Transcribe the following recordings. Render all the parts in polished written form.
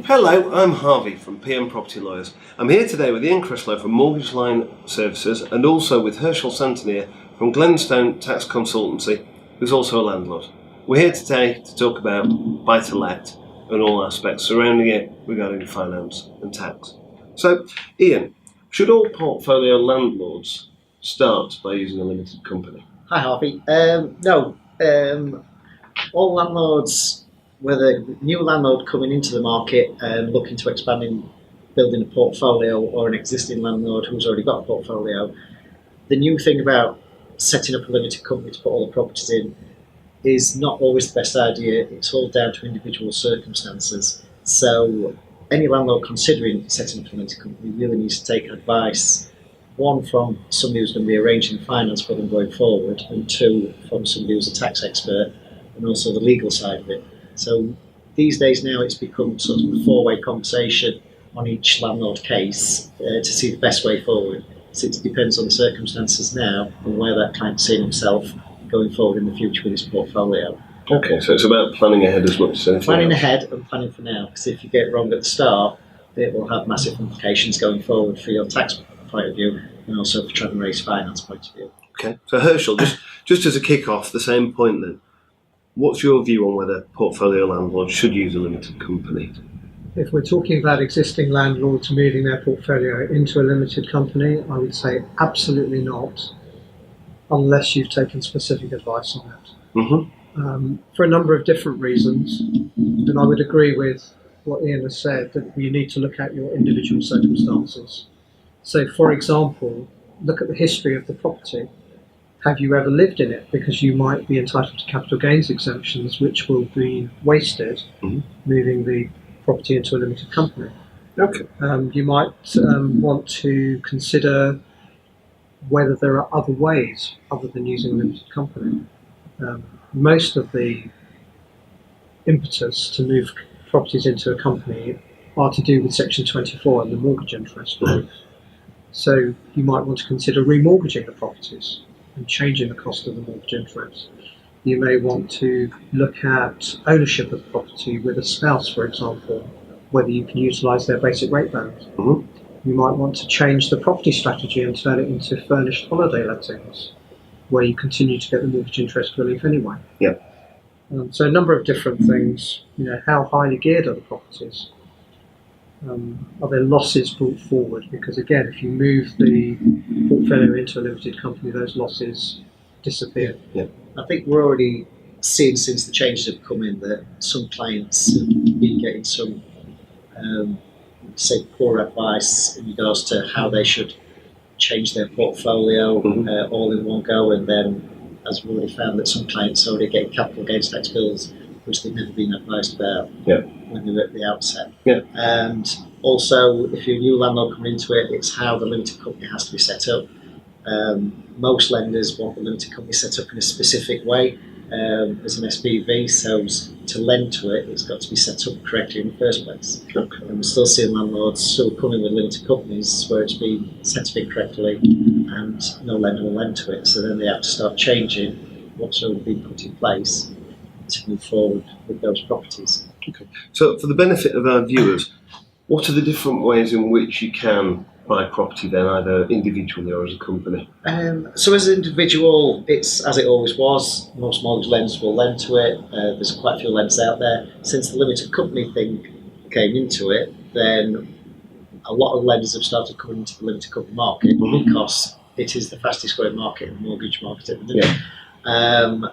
Hello, I'm Harvey from PM Property Lawyers. I'm here today with Ian Crislow from Mortgage Line Services and also with Herschel Santonier from Glenstone Tax Consultancy, who's also a landlord. We're here today to talk about buy-to-let and all aspects surrounding it regarding finance and tax. So, Ian, should all portfolio landlords start by using a limited company? Hi Harvey. No, all landlords, whether a new landlord coming into the market and looking to expand in building a portfolio, or an existing landlord who's already got a portfolio, the new thing about setting up a limited company to put all the properties in is not always the best idea. It's all down to individual circumstances. So any landlord considering setting up a limited company really needs to take advice, one from somebody who's going to be arranging finance for them going forward, and two from somebody who's a tax expert and also the legal side of it. So these days now it's become sort of a four-way conversation on each landlord case to see the best way forward. So it depends on the circumstances now and where that client's seeing himself going forward in the future with his portfolio. Okay, so it's about planning ahead as much as anything Planning else. ahead and planning for now, because if you get it wrong at the start, it will have massive implications going forward for your tax point of view and also for trying to raise finance point of view. Okay, so Herschel, just as a kick-off, the same point then, what's your view on whether portfolio landlords should use a limited company? If we're talking about existing landlords moving their portfolio into a limited company, I would say absolutely not, unless you've taken specific advice on it. Mm-hmm. For a number of different reasons, and I would agree with what Ian has said, that you need to look at your individual circumstances. So, for example, look at the history of the property. Have you ever lived in it? Because you might be entitled to capital gains exemptions, which will be wasted moving the property into a limited company. Okay. You might want to consider whether there are other ways other than using a limited company. Most of the impetus to move properties into a company are to do with Section 24 and the mortgage interest rate. So you might want to consider remortgaging the properties and changing the cost of the mortgage interest. You may want to look at ownership of the property with a spouse, for example, whether you can utilise their basic rate band. You might want to change the property strategy and turn it into furnished holiday lettings, where you continue to get the mortgage interest relief anyway. Yeah. So a number of different things. How highly geared are the properties? Are there losses brought forward? Because again, if you move the portfolio into a limited company, those losses disappear. Yeah. I think we're already seeing, since the changes have come in, that some clients have been getting some, say, poor advice in regards to how they should change their portfolio all in one go, and then, as we've already found, that some clients are already getting capital gains tax bills which they've never been advised about when they were at the outset. Yeah. And also, if you're a new landlord coming into it, it's how the limited company has to be set up. Most lenders want the limited company set up in a specific way as an SPV, so to lend to it, it's got to be set up correctly in the first place. Okay. And we're still seeing landlords still coming with limited companies where it's been set up incorrectly and no lender will lend to it, so then they have to start changing what's already been put in place to move forward with those properties. Okay. So for the benefit of our viewers, what are the different ways in which you can buy property then, either individually or as a company? So as an individual, it's as it always was. Most mortgage lenders will lend to it. There's quite a few lenders out there. Since the limited company thing came into it, then a lot of lenders have started coming into the limited company market because it is the fastest growing market in the mortgage market at the minute.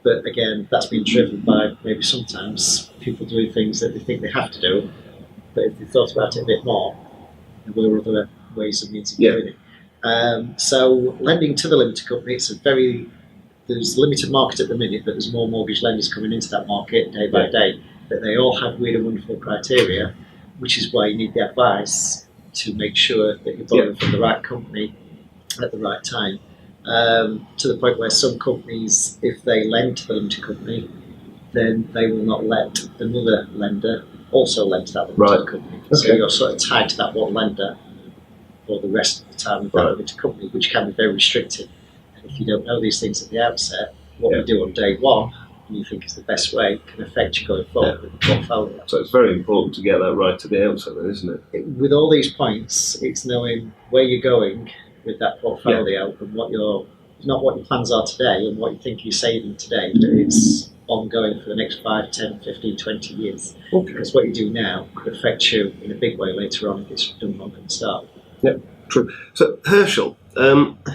But again, that's been driven by maybe sometimes people doing things that they think they have to do, but if they thought about it a bit more, there were other ways and means of doing it. So lending to the limited company, there's a limited market at the minute, but there's more mortgage lenders coming into that market day by day, but they all have weird and wonderful criteria, which is why you need the advice to make sure that you're borrowing from the right company at the right time. To the point where some companies, if they lend to the limited company, then they will not let another lender also lend to that limited company. Okay. So you're sort of tied to that one lender for the rest of the time of that limited company, which can be very restrictive. And if you don't know these things at the outset, what we do on day one and you think is the best way can affect you going forward with the portfolio. So it's very important to get that right at the outset, then, isn't it? With all these points, it's knowing where you're going with that portfolio and what not what your plans are today and what you think you're saving today, but it's ongoing for the next 5, 10, 15, 20 years. Okay. Because what you do now could affect you in a big way later on if it's done wrong at the start. Yeah, true. So Herschel,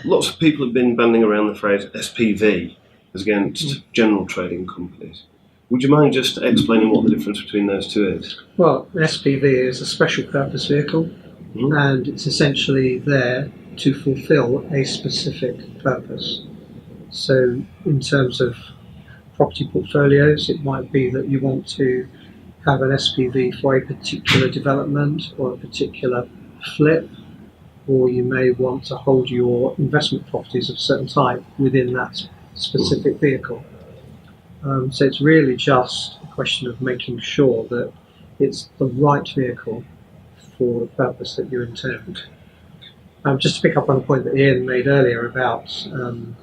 lots of people have been banding around the phrase SPV as against general trading companies. Would you mind just explaining what the difference between those two is? Well, an SPV is a special purpose vehicle, and it's essentially there to fulfill a specific purpose. So in terms of property portfolios, it might be that you want to have an SPV for a particular development or a particular flip, or you may want to hold your investment properties of a certain type within that specific vehicle. So it's really just a question of making sure that it's the right vehicle for the purpose that you intend. Just to pick up on the point that Ian made earlier about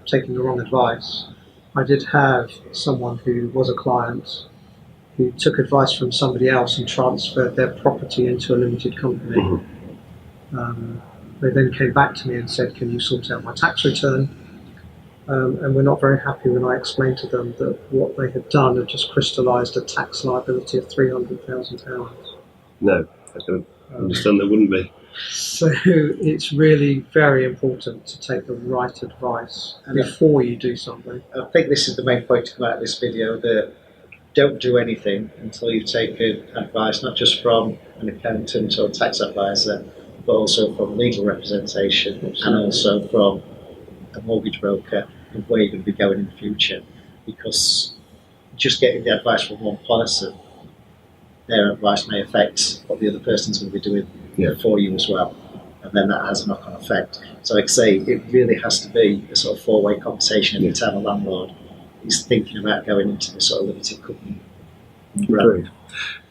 taking the wrong advice, I did have someone who was a client who took advice from somebody else and transferred their property into a limited company. They then came back to me and said, can you sort out my tax return? And we're not very happy when I explained to them that what they had done had just crystallised a tax liability of £300,000. No, I can understand there wouldn't be. So it's really very important to take the right advice before you do something. I think this is the main point to come out of this video, that don't do anything until you've taken advice, not just from an accountant or tax advisor, but also from legal representation and also from a mortgage broker and where you're going to be going in the future. Because just getting the advice from one person, their advice may affect what the other person's going to be doing for you as well, and then that has a knock-on effect. So like I say, it really has to be a sort of four-way conversation every time a landlord is thinking about going into the sort of limited company. Great.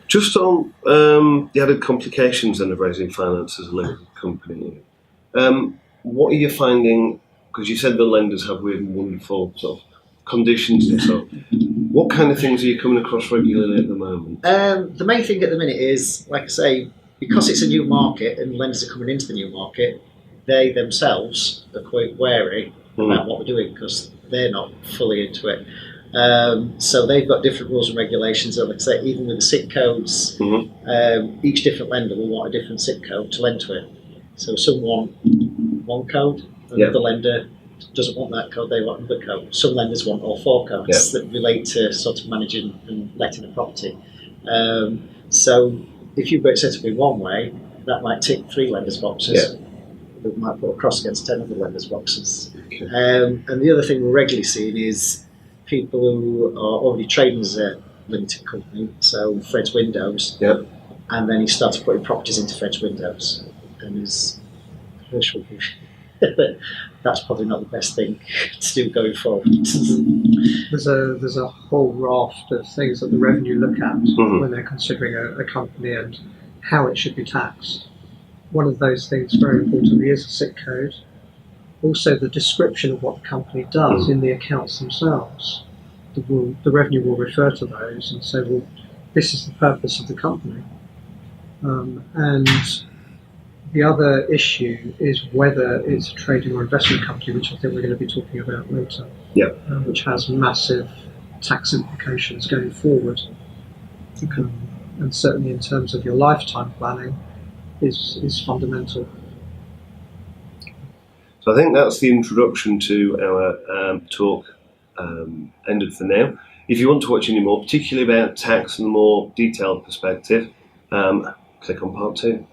Just on the added complications then of raising finance as a limited company, what are you finding, because you said the lenders have weird and wonderful sort of conditions and so on. What kind of things are you coming across regularly at the moment? The main thing at the minute is, like I say, because it's a new market and lenders are coming into the new market, they themselves are quite wary about what we're doing because they're not fully into it. So they've got different rules and regulations. And like I say, even with the SIT codes, each different lender will want a different SIT code to lend to it. So some want one code, another lender doesn't want that code, they want another code. Some lenders want all four codes that relate to sort of managing and letting a property. So if you've got it set up in one way, that might tick 3 lenders' boxes. It might put a cross against 10 other lenders' boxes. And the other thing we're regularly seeing is people who are already trading as a limited company, so Fred's Windows, and then he started putting properties into Fred's Windows. And his Herschel, that's probably not the best thing to do going forward. There's a whole raft of things that the revenue look at when they're considering a company and how it should be taxed. One of those things, very importantly, is a SIT code. Also, the description of what the company does in the accounts themselves. The revenue will refer to those and say, well, this is the purpose of the company. And the other issue is whether it's a trading or investment company, which I think we're going to be talking about later, which has massive tax implications going forward. And certainly in terms of your lifetime planning is fundamental. So I think that's the introduction to our talk ended for now. If you want to watch any more, particularly about tax and a more detailed perspective, click on part 2.